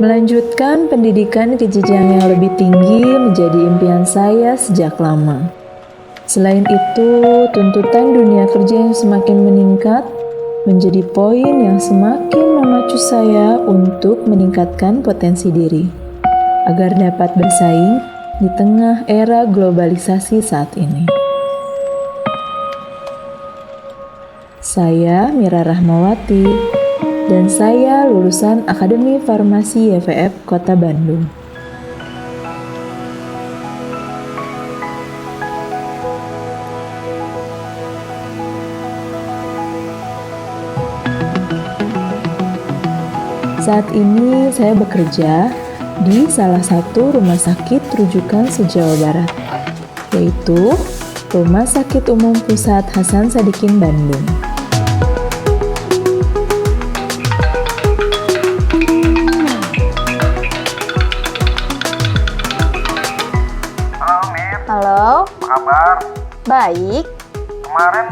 Melanjutkan pendidikan ke jenjang yang lebih tinggi menjadi impian saya sejak lama. Selain itu, tuntutan dunia kerja yang semakin meningkat menjadi poin yang semakin memacu saya untuk meningkatkan potensi diri, agar dapat bersaing di tengah era globalisasi saat ini. Saya Mira Rahmawati, dan saya lulusan Akademi Farmasi YPF Kota Bandung. Saat ini saya bekerja di salah satu rumah sakit rujukan se-Jawa Barat, yaitu Rumah Sakit Umum Pusat Hasan Sadikin Bandung. Halo Mir, Halo, apa kabar? baik. Kemarin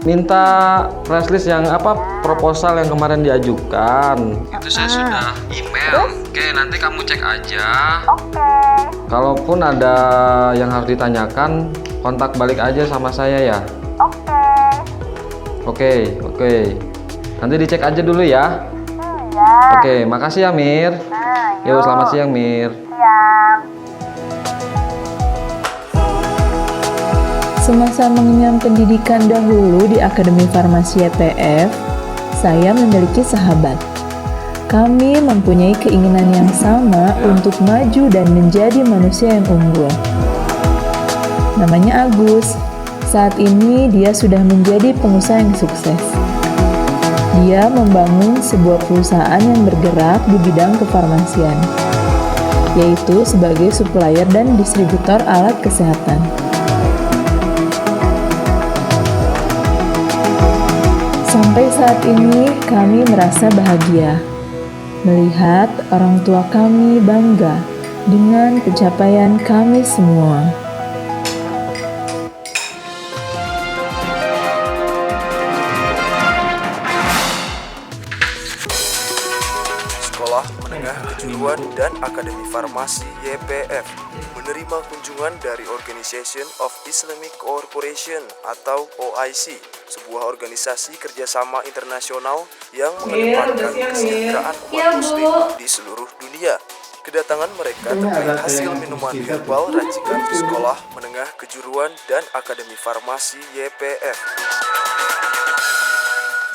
minta press list yang proposal yang kemarin diajukan. Itu saya sudah email. Oke, nanti kamu cek aja. Oke. Kalaupun ada yang harus ditanyakan, kontak balik aja sama saya ya. Oke. Nanti dicek aja dulu ya. Ya. Oke, makasih ya Mir. Yuk, selamat siang Mir. Siang. Semasa mengenyam pendidikan dahulu di Akademi Farmasi YPF, saya memiliki sahabat. Kami mempunyai keinginan yang sama untuk maju dan menjadi manusia yang unggul. Namanya Agus. Saat ini dia sudah menjadi pengusaha yang sukses. Dia membangun sebuah perusahaan yang bergerak di bidang kefarmasian, yaitu sebagai supplier dan distributor alat kesehatan. Sampai saat ini kami merasa bahagia melihat orang tua kami bangga dengan pencapaian kami semua. Sekolah Menengah Kejuruan dan Akademi Farmasi YPF menerima kunjungan dari Organization of Islamic Cooperation atau OIC, sebuah organisasi kerjasama internasional yang mengedepankan kesejahteraan umat muslim di seluruh dunia. Kedatangan mereka terkait hasil minuman herbal racikan Sekolah Menengah Kejuruan dan Akademi Farmasi YPF.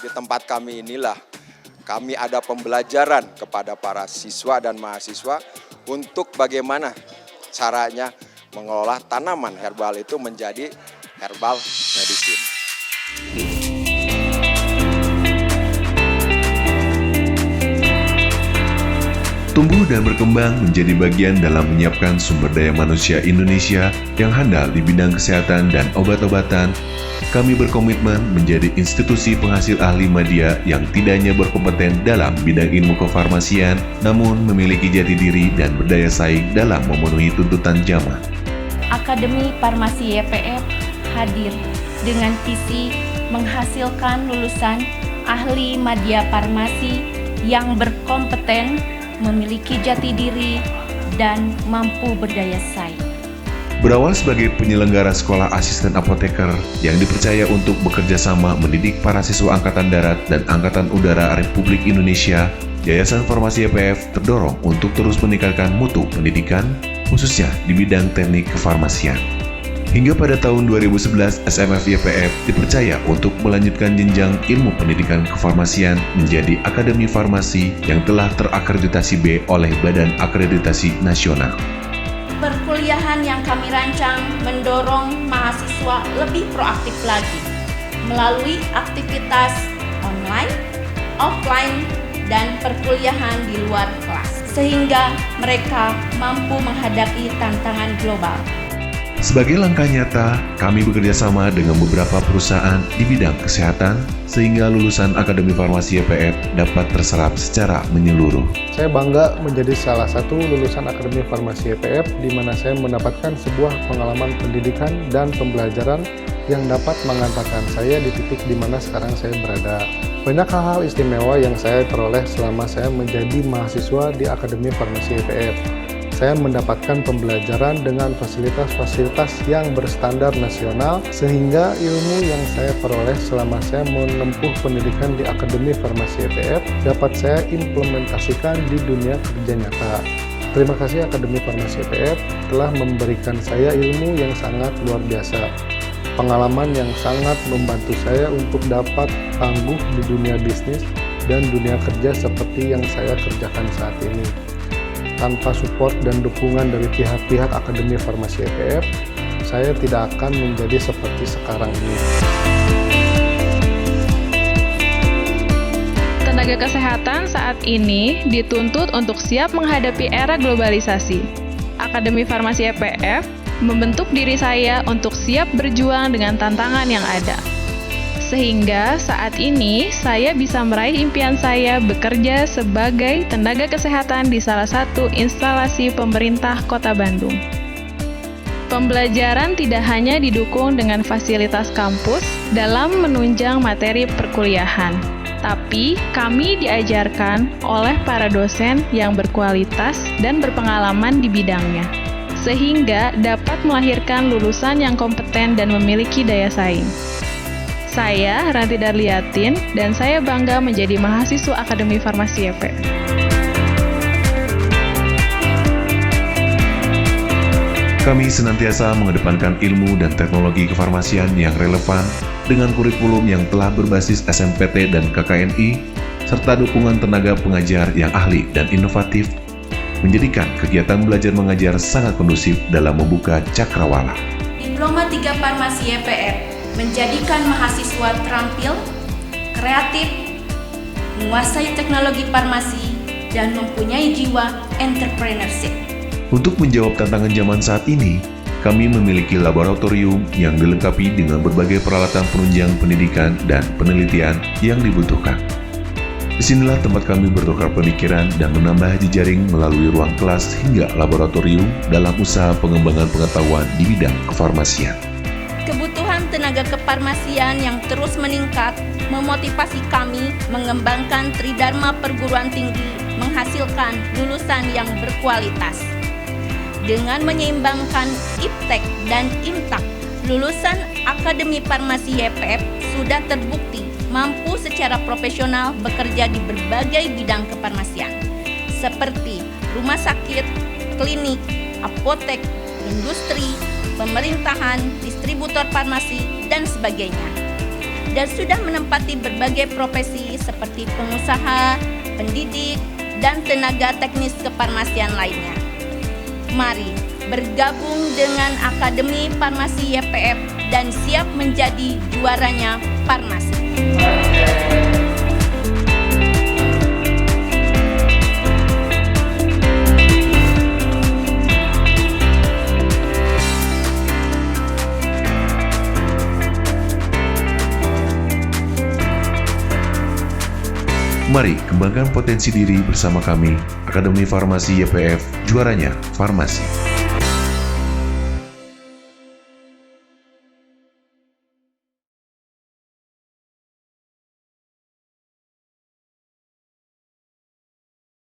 Di tempat kami inilah kami ada pembelajaran kepada para siswa dan mahasiswa untuk bagaimana caranya mengelola tanaman herbal itu menjadi herbal medicine. Tumbuh dan berkembang menjadi bagian dalam menyiapkan sumber daya manusia Indonesia yang handal di bidang kesehatan dan obat-obatan. Kami berkomitmen menjadi institusi penghasil ahli media yang tidak hanya berkompeten dalam bidang ilmu kefarmasian, namun memiliki jati diri dan berdaya saing dalam memenuhi tuntutan zaman. Akademi Farmasi YPF hadir dengan visi menghasilkan lulusan ahli media farmasi yang berkompeten, memiliki jati diri, dan mampu berdaya saing. Berawal sebagai penyelenggara sekolah asisten apoteker yang dipercaya untuk bekerja sama mendidik para siswa Angkatan Darat dan Angkatan Udara Republik Indonesia, Yayasan Farmasi YPF terdorong untuk terus meningkatkan mutu pendidikan, khususnya di bidang teknik kefarmasian. Hingga pada tahun 2011, SMF YPF dipercaya untuk melanjutkan jenjang ilmu pendidikan kefarmasian menjadi Akademi Farmasi yang telah terakreditasi B oleh Badan Akreditasi Nasional. Perkuliahan yang kami rancang mendorong mahasiswa lebih proaktif lagi melalui aktivitas online, offline, dan perkuliahan di luar kelas, sehingga mereka mampu menghadapi tantangan global. Sebagai langkah nyata, kami bekerja sama dengan beberapa perusahaan di bidang kesehatan, sehingga lulusan Akademi Farmasi YPF dapat terserap secara menyeluruh. Saya bangga menjadi salah satu lulusan Akademi Farmasi YPF, di mana saya mendapatkan sebuah pengalaman pendidikan dan pembelajaran yang dapat mengantarkan saya di titik di mana sekarang saya berada. Banyak hal-hal istimewa yang saya peroleh selama saya menjadi mahasiswa di Akademi Farmasi YPF. Saya mendapatkan pembelajaran dengan fasilitas-fasilitas yang berstandar nasional, sehingga ilmu yang saya peroleh selama saya menempuh pendidikan di Akademi Farmasi YPF dapat saya implementasikan di dunia kerja nyata. Terima kasih Akademi Farmasi YPF telah memberikan saya ilmu yang sangat luar biasa. Pengalaman yang sangat membantu saya untuk dapat tangguh di dunia bisnis dan dunia kerja seperti yang saya kerjakan saat ini. Tanpa support dan dukungan dari pihak-pihak Akademi Farmasi YPF, saya tidak akan menjadi seperti sekarang ini. Tenaga kesehatan saat ini dituntut untuk siap menghadapi era globalisasi. Akademi Farmasi YPF membentuk diri saya untuk siap berjuang dengan tantangan yang ada. Sehingga saat ini saya bisa meraih impian saya bekerja sebagai tenaga kesehatan di salah satu instalasi pemerintah Kota Bandung. Pembelajaran tidak hanya didukung dengan fasilitas kampus dalam menunjang materi perkuliahan, tapi kami diajarkan oleh para dosen yang berkualitas dan berpengalaman di bidangnya, sehingga dapat melahirkan lulusan yang kompeten dan memiliki daya saing. Saya Ranti Darliatin, dan saya bangga menjadi mahasiswa Akademi Farmasi YPF. Kami senantiasa mengedepankan ilmu dan teknologi kefarmasian yang relevan dengan kurikulum yang telah berbasis SNMPT dan KKNI, serta dukungan tenaga pengajar yang ahli dan inovatif, menjadikan kegiatan belajar mengajar sangat kondusif dalam membuka cakrawala. Diploma 3 Farmasi YPF menjadikan mahasiswa terampil, kreatif, menguasai teknologi farmasi, dan mempunyai jiwa entrepreneurship. Untuk menjawab tantangan zaman saat ini, kami memiliki laboratorium yang dilengkapi dengan berbagai peralatan penunjang pendidikan dan penelitian yang dibutuhkan. Disinilah tempat kami bertukar pemikiran dan menambah jejaring melalui ruang kelas hingga laboratorium dalam usaha pengembangan pengetahuan di bidang kefarmasian. Kebutuhan tenaga kefarmasian yang terus meningkat memotivasi kami mengembangkan Tridharma Perguruan Tinggi menghasilkan lulusan yang berkualitas. Dengan menyeimbangkan IPTEK dan IMTAK, lulusan Akademi Farmasi YPF sudah terbukti mampu secara profesional bekerja di berbagai bidang kefarmasian, seperti rumah sakit, klinik, apotek, industri, pemerintahan, distributor farmasi, dan sebagainya. Dan sudah menempati berbagai profesi seperti pengusaha, pendidik, dan tenaga teknis kefarmasian lainnya. Mari bergabung dengan Akademi Farmasi YPF dan siap menjadi juaranya farmasi. Mari kembangkan potensi diri bersama kami, Akademi Farmasi YPF, juaranya farmasi.